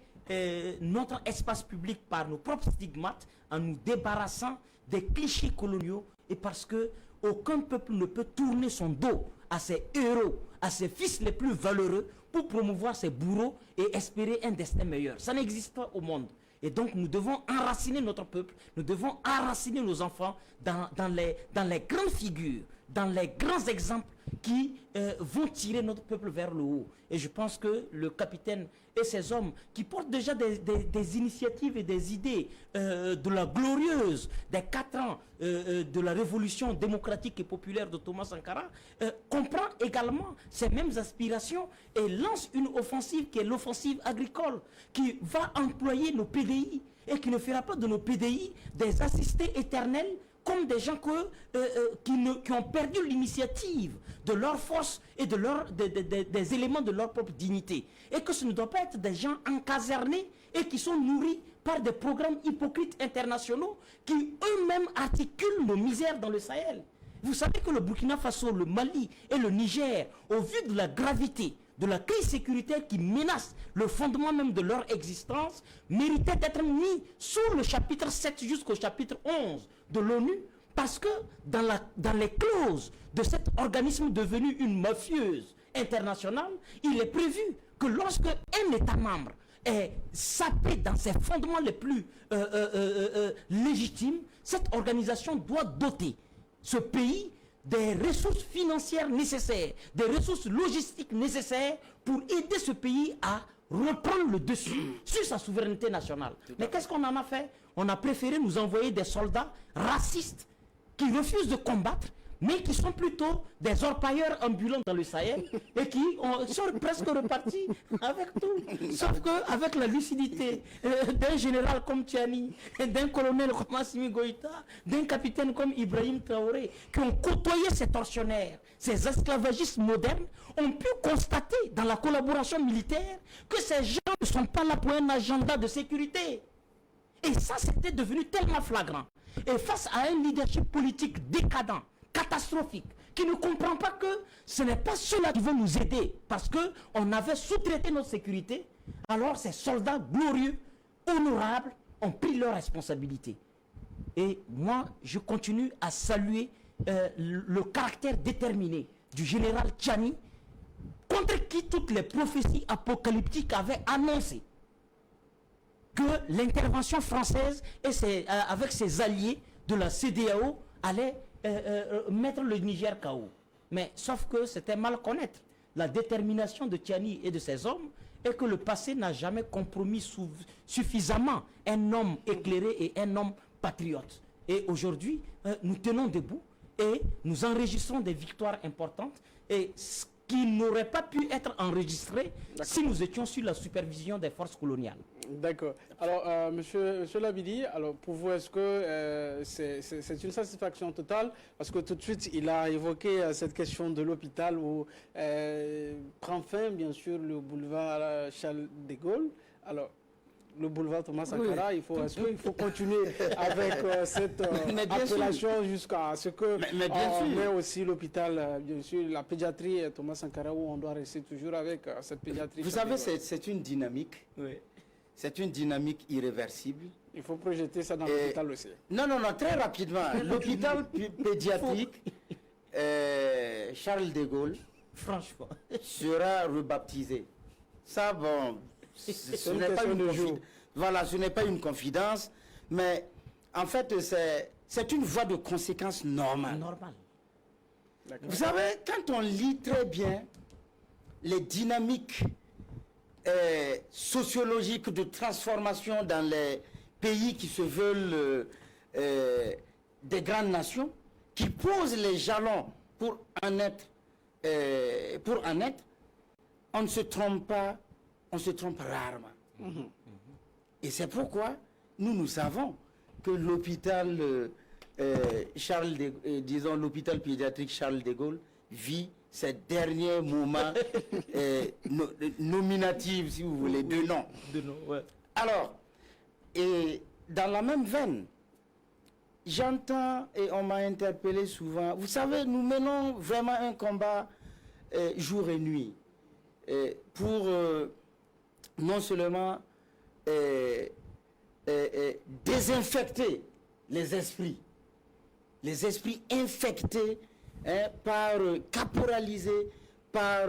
notre espace public par nos propres stigmates en nous débarrassant des clichés coloniaux et parce que aucun peuple ne peut tourner son dos à ses héros, à ses fils les plus valeureux pour promouvoir ses bourreaux et espérer un destin meilleur. Ça n'existe pas au monde. Et donc nous devons enraciner notre peuple, nous devons enraciner nos enfants dans les grandes figures, dans les grands exemples qui vont tirer notre peuple vers le haut. Et je pense que le capitaine et ses hommes qui portent déjà des initiatives et des idées de la glorieuse des 4 ans de la révolution démocratique et populaire de Thomas Sankara comprend également ces mêmes aspirations et lance une offensive qui est l'offensive agricole qui va employer nos PDI et qui ne fera pas de nos PDI des assistés éternels comme des gens qui ont perdu l'initiative de leur force et des éléments de leur propre dignité. Et que ce ne doit pas être des gens encasernés et qui sont nourris par des programmes hypocrites internationaux qui eux-mêmes articulent nos misères dans le Sahel. Vous savez que le Burkina Faso, le Mali et le Niger, au vu de la gravité de la crise sécuritaire qui menace le fondement même de leur existence, méritaient d'être mis sous le chapitre 7 jusqu'au chapitre 11 de l'ONU, parce que dans les clauses de cet organisme devenu une mafieuse internationale, il est prévu que lorsque un État membre est sapé dans ses fondements les plus légitimes, cette organisation doit doter ce pays des ressources financières nécessaires, des ressources logistiques nécessaires pour aider ce pays à reprendre le dessus sur sa souveraineté nationale. Mais qu'est-ce qu'on en a fait? On a préféré nous envoyer des soldats racistes qui refusent de combattre, mais qui sont plutôt des orpailleurs ambulants dans le Sahel et qui sont presque repartis avec tout. Sauf qu'avec la lucidité d'un général comme Tiani, d'un colonel comme Assimi Goïta, d'un capitaine comme Ibrahim Traoré, qui ont côtoyé ces tortionnaires, ces esclavagistes modernes, ont pu constater dans la collaboration militaire que ces gens ne sont pas là pour un agenda de sécurité. Et ça, c'était devenu tellement flagrant. Et face à un leadership politique décadent, catastrophique, qui ne comprend pas que ce n'est pas ceux-là qui vont nous aider parce qu'on avait sous-traité notre sécurité, alors ces soldats glorieux, honorables, ont pris leurs responsabilités. Et moi, je continue à saluer le caractère déterminé du général Tiani, contre qui toutes les prophéties apocalyptiques avaient annoncé que l'intervention française avec ses alliés de la CEDEAO allait mettre le Niger KO. Mais sauf que c'était mal connaître la détermination de Tiani et de ses hommes et que le passé n'a jamais compromis suffisamment un homme éclairé et un homme patriote. Et aujourd'hui, nous tenons debout et nous enregistrons des victoires importantes et qui n'auraient pas pu être enregistrées si nous étions sous la supervision des forces coloniales. D'accord. Alors, monsieur Labidi, alors pour vous, est-ce que c'est une satisfaction totale? Parce que tout de suite, il a évoqué cette question de l'hôpital où prend fin, bien sûr, le boulevard Charles de Gaulle. Alors, le boulevard Thomas Sankara, oui. Est-ce qu'il faut continuer avec cette appellation jusqu'à ce que on met aussi l'hôpital, bien sûr, la pédiatrie Thomas Sankara, où on doit rester toujours avec cette pédiatrie. Vous savez, c'est une dynamique. Oui. C'est une dynamique irréversible. Il faut projeter ça dans l'hôpital aussi. Non, très rapidement. L'hôpital pédiatrique Charles de Gaulle, franchement, sera rebaptisé. Ça, bon, ce n'est pas une confidence. Voilà, ce n'est pas une confidence, mais en fait, c'est une voie de conséquence normale. Vous savez, quand on lit très bien les dynamiques sociologiques de transformation dans les pays qui se veulent des grandes nations, qui posent les jalons pour en être, on ne se trompe pas, on se trompe rarement. Mm-hmm. Et c'est pourquoi nous savons que l'hôpital l'hôpital pédiatrique Charles de Gaulle vit ses derniers moments nominatifs, si vous voulez, de nom. Ouais. Alors, et dans la même veine, j'entends et on m'a interpellé souvent. Vous savez, nous menons vraiment un combat jour et nuit pour non seulement désinfecter les esprits infectés caporalisés par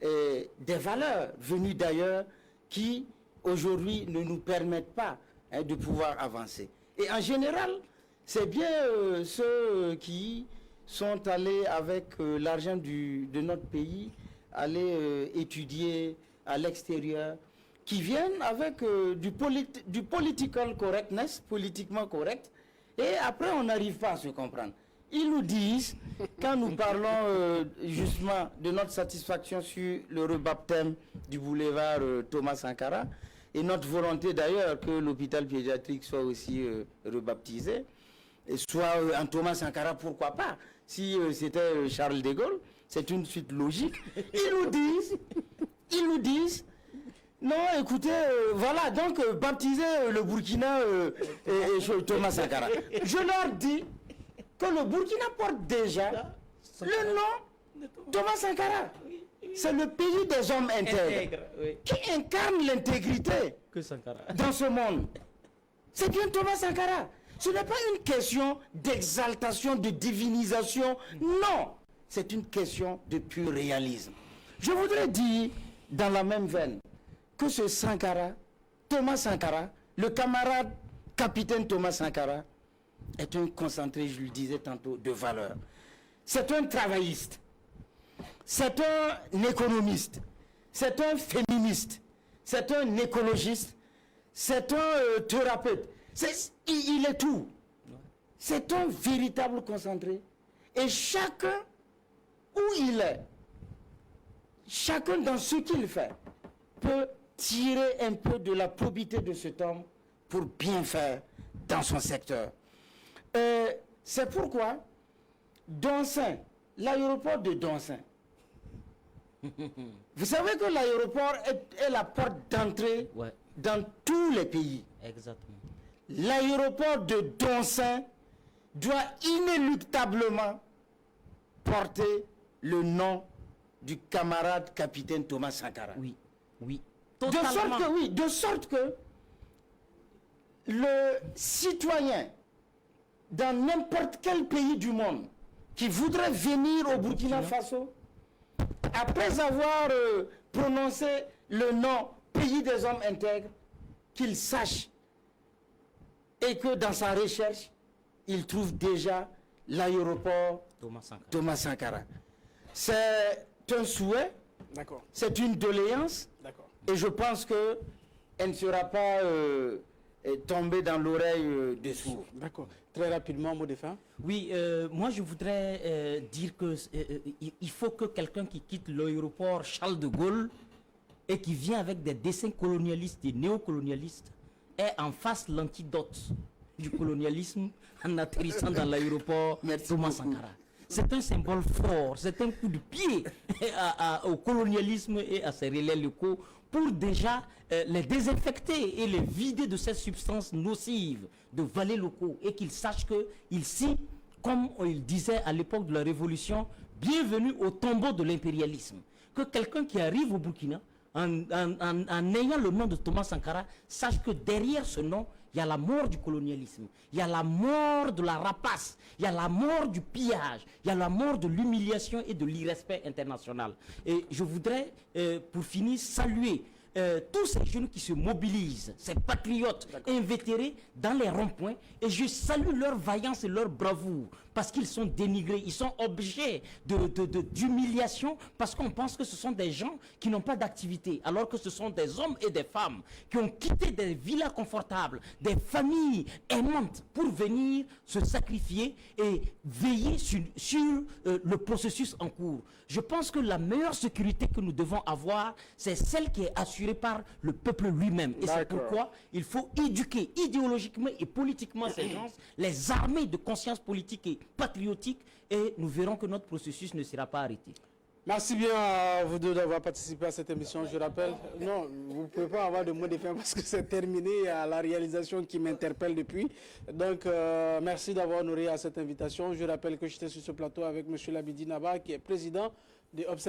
des valeurs venues d'ailleurs qui aujourd'hui ne nous permettent pas de pouvoir avancer. Et en général, c'est bien ceux qui sont allés avec l'argent de notre pays, aller étudier à l'extérieur, qui viennent avec du political correctness, politiquement correct, et après on n'arrive pas à se comprendre. Ils nous disent, quand nous parlons justement de notre satisfaction sur le rebaptême du boulevard Thomas Sankara, et notre volonté d'ailleurs que l'hôpital pédiatrique soit aussi rebaptisé, et soit en Thomas Sankara, pourquoi pas? Si c'était Charles de Gaulle, c'est une suite logique. Ils nous disent, non, écoutez, voilà, donc baptiser le Burkina et Thomas Sankara. Je leur dis que le Burkina porte déjà le nom Thomas Sankara. C'est le pays des hommes intègres qui incarne l'intégrité dans ce monde. C'est bien Thomas Sankara. Ce n'est pas une question d'exaltation, de divinisation. Non, c'est une question de pur réalisme. Je voudrais dire, dans la même veine, que ce Sankara, Thomas Sankara, le camarade capitaine Thomas Sankara, est un concentré, je le disais tantôt, de valeurs. C'est un travailliste, c'est un économiste, c'est un féministe, c'est un écologiste, c'est un thérapeute. Il est tout. C'est un véritable concentré. Et chacun, où il est, chacun dans ce qu'il fait, peut tirer un peu de la probité de cet homme pour bien faire dans son secteur. C'est pourquoi Doncin, l'aéroport de Doncin, vous savez que l'aéroport est la porte d'entrée dans tous les pays. Exactement. L'aéroport de Doncin doit inéluctablement porter le nom du camarade capitaine Thomas Sankara. Oui, oui. De sorte que le citoyen dans n'importe quel pays du monde qui voudrait venir au Burkina Faso, après avoir prononcé le nom pays des hommes intègres, qu'il sache et que dans sa recherche, il trouve déjà l'aéroport Thomas Sankara. C'est un souhait, c'est une doléance, et je pense qu'elle ne sera pas tombée dans l'oreille des sourds. D'accord. Très rapidement, mot de fin. Oui, moi je voudrais dire que il faut que quelqu'un qui quitte l'aéroport Charles de Gaulle et qui vient avec des dessins colonialistes et néocolonialistes ait en face l'antidote du colonialisme en atterrissant dans l'aéroport Thomas Sankara. C'est un symbole fort, c'est un coup de pied au colonialisme et à ses relais locaux pour déjà les désinfecter et les vider de ces substances nocives de valets locaux et qu'ils sachent qu'ici, comme il disait à l'époque de la Révolution, bienvenue au tombeau de l'impérialisme. Que quelqu'un qui arrive au Burkina, en ayant le nom de Thomas Sankara, sache que derrière ce nom, il y a la mort du colonialisme, il y a la mort de la rapace, il y a la mort du pillage, il y a la mort de l'humiliation et de l'irrespect international. Et je voudrais, pour finir, saluer tous ces jeunes qui se mobilisent, ces patriotes invétérés dans les ronds-points, et je salue leur vaillance et leur bravoure, parce qu'ils sont dénigrés, ils sont objets d'humiliation, parce qu'on pense que ce sont des gens qui n'ont pas d'activité, alors que ce sont des hommes et des femmes qui ont quitté des villas confortables, des familles aimantes, pour venir se sacrifier et veiller sur le processus en cours. Je pense que la meilleure sécurité que nous devons avoir, c'est celle qui est assurée par le peuple lui-même. Et c'est pourquoi il faut éduquer idéologiquement et politiquement ces gens, les armer de conscience politique et patriotique, et nous verrons que notre processus ne sera pas arrêté. Merci bien à vous deux d'avoir participé à cette émission. Je rappelle, non, vous ne pouvez pas avoir de mot de fin parce que c'est terminé. Il y a la réalisation qui m'interpelle depuis. Donc, merci d'avoir honoré à cette invitation. Je rappelle que j'étais sur ce plateau avec M. Labidi Naba, qui est président de Observatoire.